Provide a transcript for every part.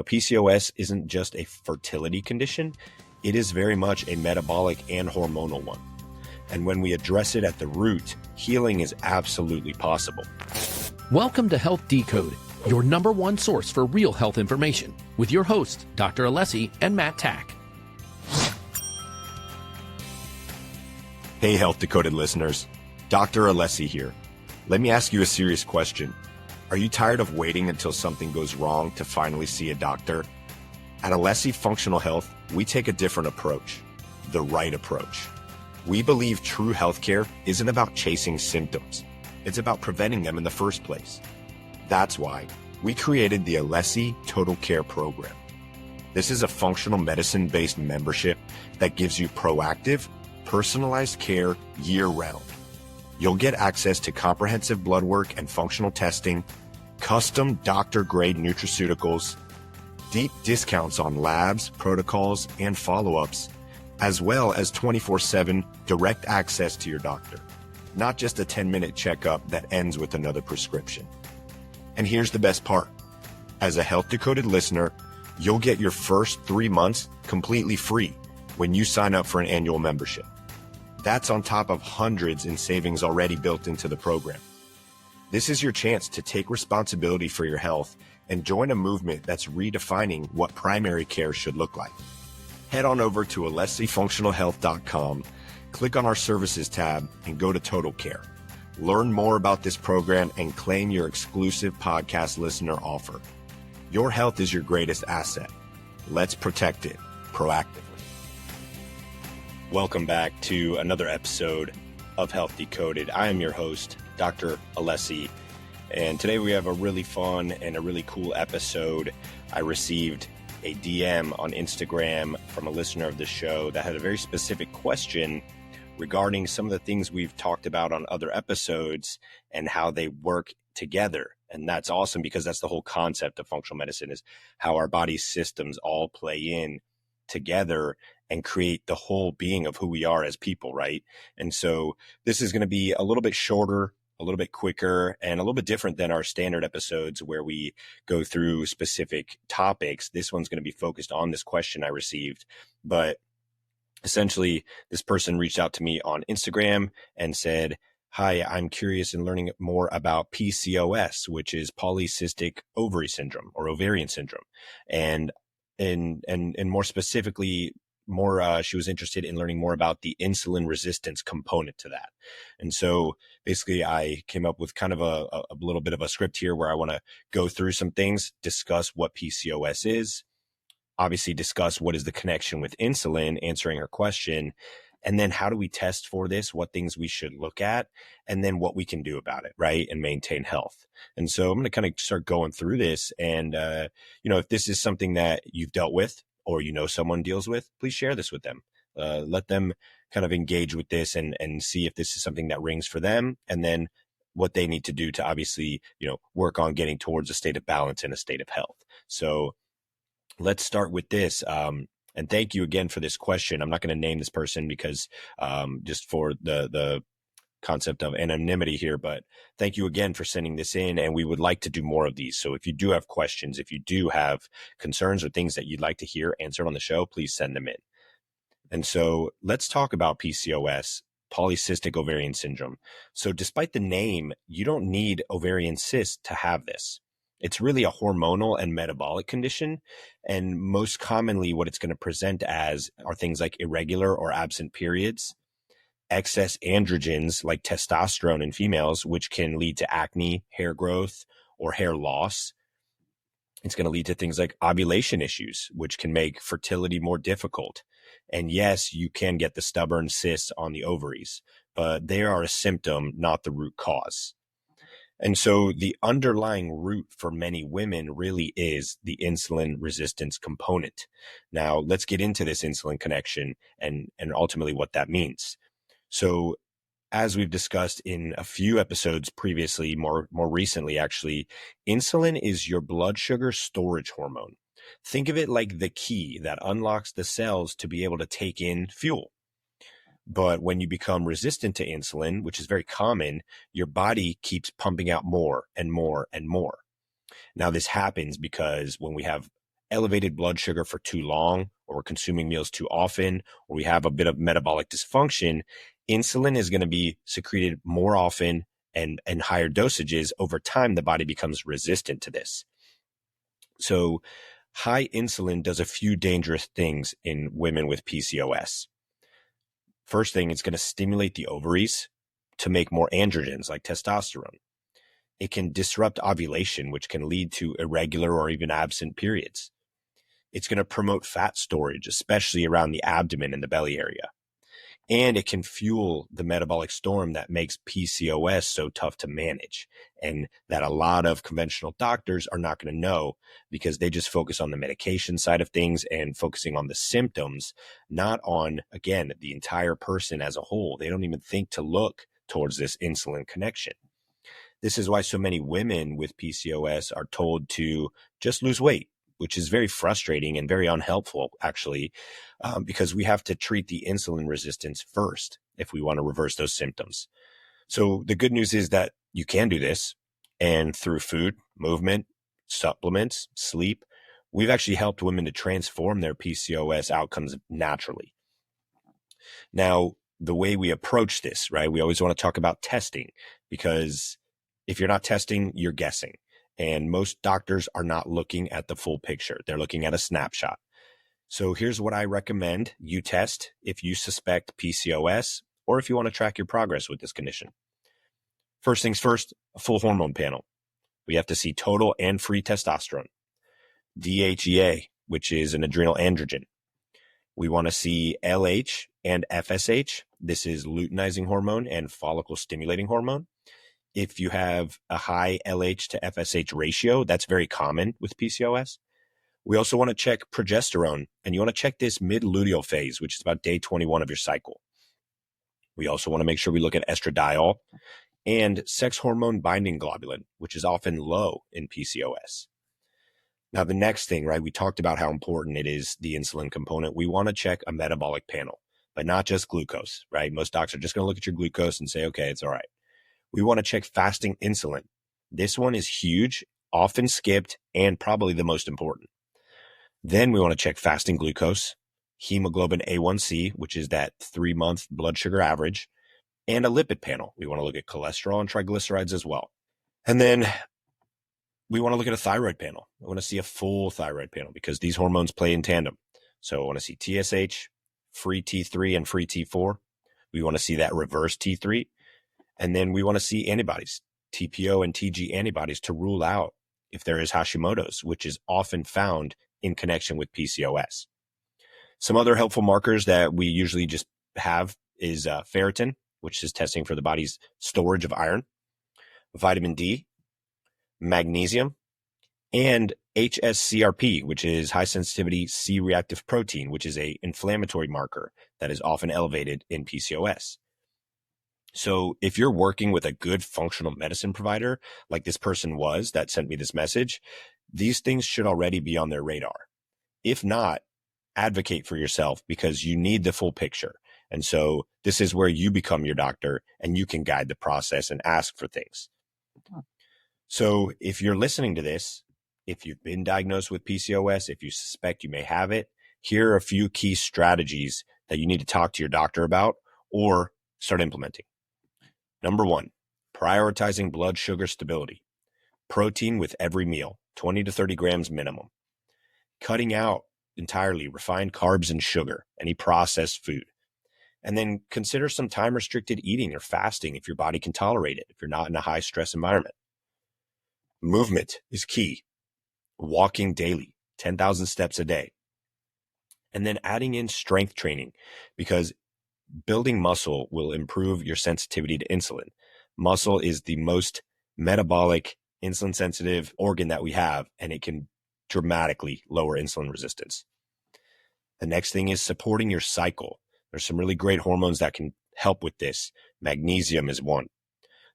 But PCOS isn't just a fertility condition. It is very much a metabolic and hormonal one. And when we address it at the root, healing is absolutely possible. Welcome to Health Decoded, your number one source for real health information, with your hosts, Dr. Alessi and Matt Tack. Hey, Health Decoded listeners. Dr. Alessi here. Let me ask you a serious question. Are you tired of waiting until something goes wrong to finally see a doctor? At Alessi Functional Health, we take a different approach, the right approach. We believe true healthcare isn't about chasing symptoms. It's about preventing them in the first place. That's why we created the Alessi Total Care Program. This is a functional medicine-based membership that gives you proactive, personalized care year-round. You'll get access to comprehensive blood work and functional testing, custom doctor-grade nutraceuticals, deep discounts on labs, protocols, and follow-ups, as well as 24/7 direct access to your doctor, not just a 10-minute checkup that ends with another prescription. And here's the best part. As a Health Decoded listener, you'll get your first 3 months completely free when you sign up for an annual membership. That's on top of hundreds in savings already built into the program. This is your chance to take responsibility for your health and join a movement that's redefining what primary care should look like. Head on over to alessifunctionalhealth.com, click on our services tab, and go to Total Care. Learn more about this program and claim your exclusive podcast listener offer. Your health is your greatest asset. Let's protect it proactively. Welcome back to another episode of Health Decoded. I am your host, Dr. Alessi, and today we have a really fun and a really cool episode. I received a DM on Instagram from a listener of the show that had a very specific question regarding some of the things we've talked about on other episodes and how they work together. And that's awesome because that's the whole concept of functional medicine, is how our body systems all play in together and create the whole being of who we are as people, right? And so this is going to be a little bit shorter, a little bit quicker, and a little bit different than our standard episodes where we go through specific topics. This one's going to be focused on this question I received. But essentially, this person reached out to me on Instagram and said, "Hi, I'm curious in learning more about PCOS, which is Polycystic Ovary Syndrome or Ovarian Syndrome. And more specifically, she was interested in learning more about the insulin resistance component to that." And so basically I came up with kind of a little bit of a script here where I want to go through some things, discuss what PCOS is, obviously discuss what is the connection with insulin, answering her question, and then how do we test for this, what things we should look at, and then what we can do about it, right, and maintain health. And so I'm going to kind of start going through this. And, if this is something that you've dealt with or someone deals with, please share this with them. Let them kind of engage with this and see if this is something that rings for them, and then what they need to do to obviously, work on getting towards a state of balance and a state of health. So let's start with this. And thank you again for this question. I'm not going to name this person because just for the concept of anonymity here, but thank you again for sending this in. And we would like to do more of these. So if you do have questions, if you do have concerns or things that you'd like to hear answered on the show, please send them in. And so let's talk about PCOS, Polycystic Ovarian Syndrome. So despite the name, you don't need ovarian cysts to have this. It's really a hormonal and metabolic condition. And most commonly, what it's going to present as are things like irregular or absent periods, excess androgens like testosterone in females, which can lead to acne, hair growth, or hair loss. It's going to lead to things like ovulation issues, which can make fertility more difficult. And yes, you can get the stubborn cysts on the ovaries, but they are a symptom, not the root cause. And so the underlying root for many women really is the insulin resistance component. Now, let's get into this insulin connection and ultimately what that means. So as we've discussed in a few episodes previously, more recently, actually, insulin is your blood sugar storage hormone. Think of it like the key that unlocks the cells to be able to take in fuel. But when you become resistant to insulin, which is very common, your body keeps pumping out more and more and more. Now, this happens because when we have elevated blood sugar for too long, or we're consuming meals too often, or we have a bit of metabolic dysfunction, insulin is going to be secreted more often and higher dosages. Over time, the body becomes resistant to this. So high insulin does a few dangerous things in women with PCOS. First thing, it's going to stimulate the ovaries to make more androgens like testosterone. It can disrupt ovulation, which can lead to irregular or even absent periods. It's going to promote fat storage, especially around the abdomen and the belly area. And it can fuel the metabolic storm that makes PCOS so tough to manage, and that a lot of conventional doctors are not going to know because they just focus on the medication side of things and focusing on the symptoms, not on, again, the entire person as a whole. They don't even think to look towards this insulin connection. This is why so many women with PCOS are told to just lose weight, which is very frustrating and very unhelpful, actually, because we have to treat the insulin resistance first if we want to reverse those symptoms. So the good news is that you can do this, and through food, movement, supplements, sleep, we've actually helped women to transform their PCOS outcomes naturally. Now, the way we approach this, right, we always want to talk about testing, because if you're not testing, you're guessing. And most doctors are not looking at the full picture. They're looking at a snapshot. So here's what I recommend you test if you suspect PCOS or if you want to track your progress with this condition. First things first, a full hormone panel. We have to see total and free testosterone, DHEA, which is an adrenal androgen. We want to see LH and FSH. This is luteinizing hormone and follicle stimulating hormone. If you have a high LH to FSH ratio, that's very common with PCOS. We also want to check progesterone, and you want to check this mid-luteal phase, which is about day 21 of your cycle. We also want to make sure we look at estradiol and sex hormone binding globulin, which is often low in PCOS. Now, the next thing, right, we talked about how important it is, the insulin component. We want to check a metabolic panel, but not just glucose, right? Most docs are just going to look at your glucose and say, okay, it's all right. We want to check fasting insulin. This one is huge, often skipped, and probably the most important. Then we want to check fasting glucose, hemoglobin A1C, which is that 3-month blood sugar average, and a lipid panel. We want to look at cholesterol and triglycerides as well. And then we want to look at a thyroid panel. I want to see a full thyroid panel because these hormones play in tandem. So I want to see TSH, free T3 and free T4. We want to see that reverse T3. And then we want to see antibodies, TPO and TG antibodies, to rule out if there is Hashimoto's, which is often found in connection with PCOS. Some other helpful markers that we usually just have is ferritin, which is testing for the body's storage of iron, vitamin D, magnesium, and HSCRP, which is high sensitivity C-reactive protein, which is an inflammatory marker that is often elevated in PCOS. So if you're working with a good functional medicine provider, like this person was that sent me this message, these things should already be on their radar. If not, advocate for yourself because you need the full picture. And so this is where you become your doctor and you can guide the process and ask for things. So if you're listening to this, if you've been diagnosed with PCOS, if you suspect you may have it, here are a few key strategies that you need to talk to your doctor about or start implementing. Number 1, prioritizing blood sugar stability. Protein with every meal, 20 to 30 grams minimum. Cutting out entirely refined carbs and sugar, any processed food. And then consider some time-restricted eating or fasting if your body can tolerate it, if you're not in a high-stress environment. Movement is key. Walking daily, 10,000 steps a day. And then adding in strength training because building muscle will improve your sensitivity to insulin. Muscle is the most metabolic, insulin-sensitive organ that we have, and it can dramatically lower insulin resistance. The next thing is supporting your cycle. There's some really great hormones that can help with this. Magnesium is one.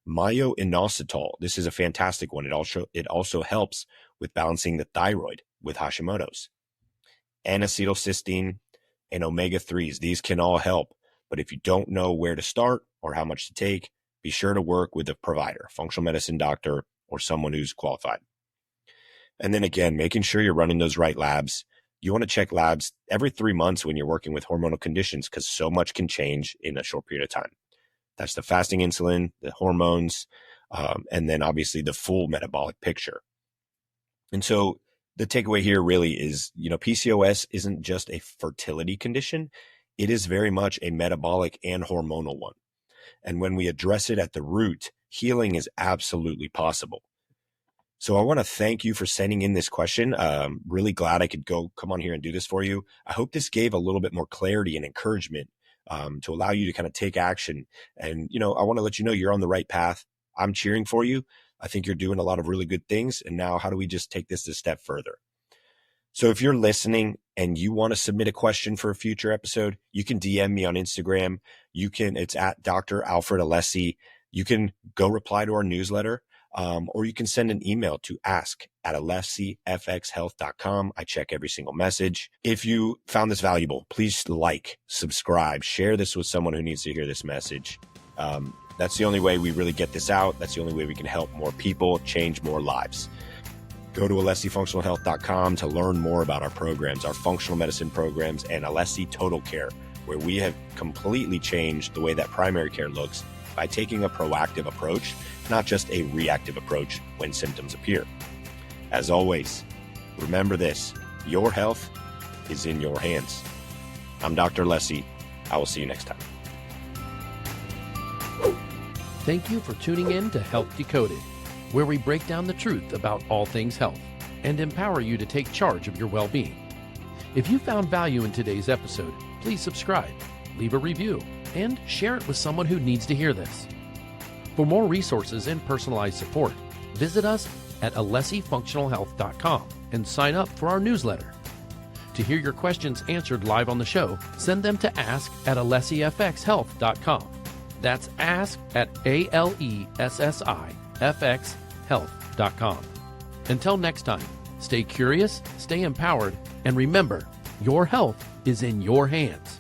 Myo-inositol, this is a fantastic one. It also helps with balancing the thyroid with Hashimoto's. N-acetylcysteine and omega-3s, these can all help. But if you don't know where to start or how much to take, be sure to work with a provider, functional medicine doctor, or someone who's qualified. And then again, making sure you're running those right labs. You want to check labs every 3 months when you're working with hormonal conditions because so much can change in a short period of time. That's the fasting insulin, the hormones, and then obviously the full metabolic picture. And so the takeaway here really is, PCOS isn't just a fertility condition. It is very much a metabolic and hormonal one. And when we address it at the root, healing is absolutely possible. So I want to thank you for sending in this question. Really glad I could come on here and do this for you. I hope this gave a little bit more clarity and encouragement to allow you to kind of take action. And, I want to let you know you're on the right path. I'm cheering for you. I think you're doing a lot of really good things. And now how do we just take this a step further? So if you're listening and you want to submit a question for a future episode, you can DM me on Instagram. It's at Dr. Alfred Alessi. You can go reply to our newsletter, or you can send an email to ask@alessifxhealth.com. I check every single message. If you found this valuable, please subscribe, share this with someone who needs to hear this message. That's the only way we really get this out. That's the only way we can help more people, change more lives. Go to alessifunctionalhealth.com to learn more about our programs, our functional medicine programs, and Alessi Total Care, where we have completely changed the way that primary care looks by taking a proactive approach, not just a reactive approach when symptoms appear. As always, remember this: your health is in your hands. I'm Dr. Alessi. I will see you next time. Thank you for tuning in to Health Decoded, where we break down the truth about all things health and empower you to take charge of your well-being. If you found value in today's episode, please subscribe, leave a review, and share it with someone who needs to hear this. For more resources and personalized support, visit us at alessifunctionalhealth.com and sign up for our newsletter. To hear your questions answered live on the show, send them to ask@alessifxhealth.com. That's ask@alessifxhealth.com. Until next time, stay curious, stay empowered, and remember, your health is in your hands.